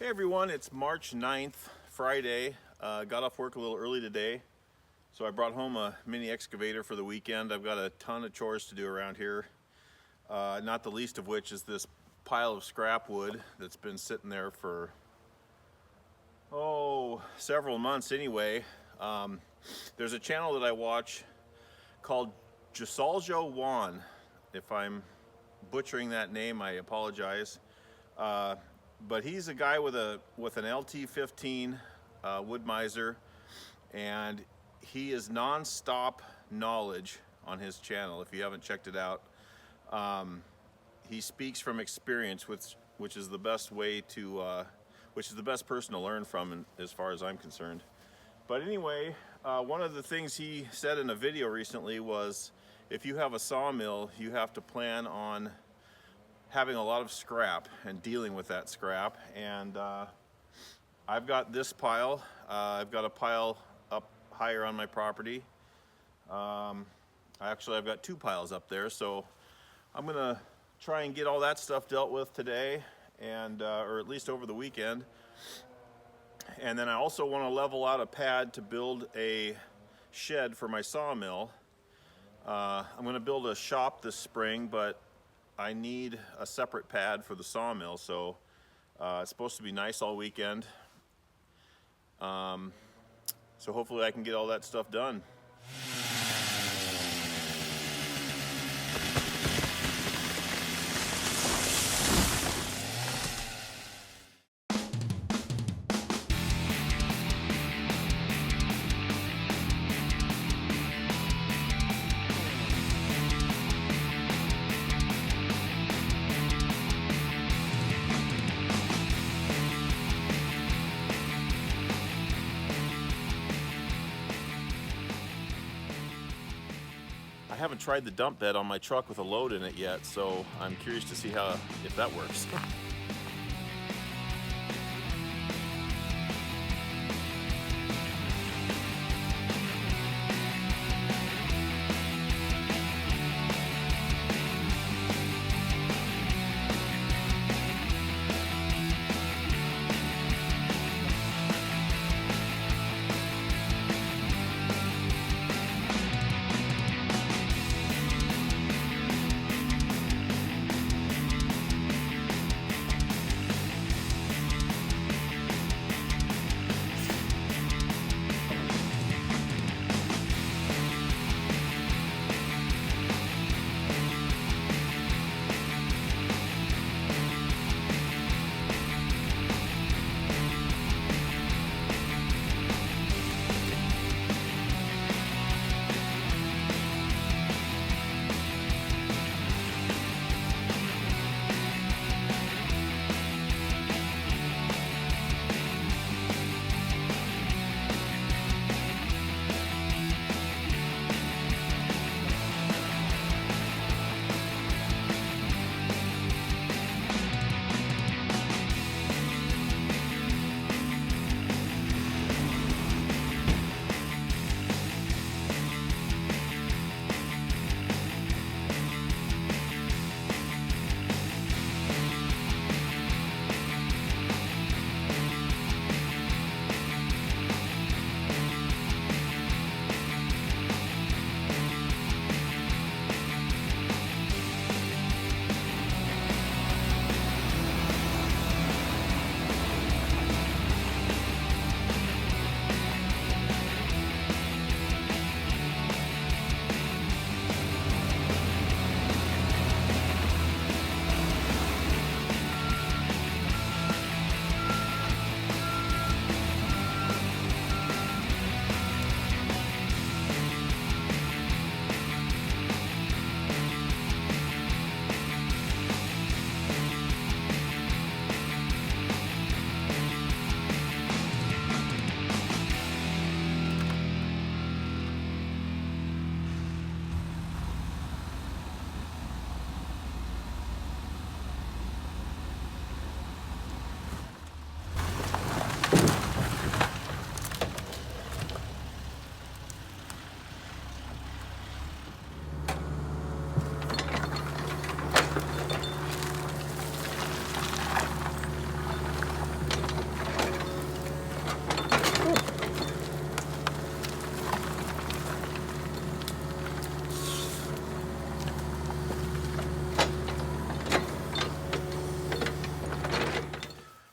Hey everyone, it's March 9th, Friday. Got off work a little early today, so I brought home a mini excavator for the weekend. I've got a ton of chores to do around here, not the least of which is this pile of scrap wood that's been sitting there for, several months anyway. There's a channel that I watch called Jasaljo Juan. If I'm butchering that name, I apologize. But he's a guy with an LT15 Wood-Mizer, and he is non-stop knowledge on his channel. If you haven't checked it out, he speaks from experience, which is the best way to, which is the best person to learn from, as far as I'm concerned. But anyway, one of the things he said in a video recently was, if you have a sawmill, you have to plan on having a lot of scrap and dealing with that scrap. And I've got this pile. I've got a pile up higher on my property. Actually, I've got two piles up there, so I'm gonna try and get all that stuff dealt with today, and or at least over the weekend. And then I also want to level out a pad to build a shed for my sawmill. I'm going to build a shop this spring, but I need a separate pad for the sawmill, so it's supposed to be nice all weekend. So hopefully I can get all that stuff done. I haven't tried the dump bed on my truck with a load in it yet, so I'm curious to see if that works.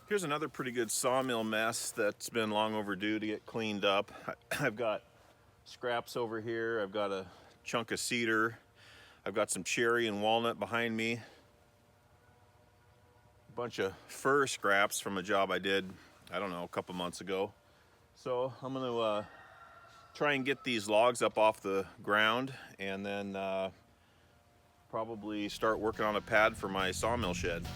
Here's another pretty good sawmill mess that's been long overdue to get cleaned up. I've got scraps over here. I've got a chunk of cedar. I've got some cherry and walnut behind me. A bunch of fir scraps from a job I did, I don't know, a couple months ago. So I'm gonna try and get these logs up off the ground and then probably start working on a pad for my sawmill shed.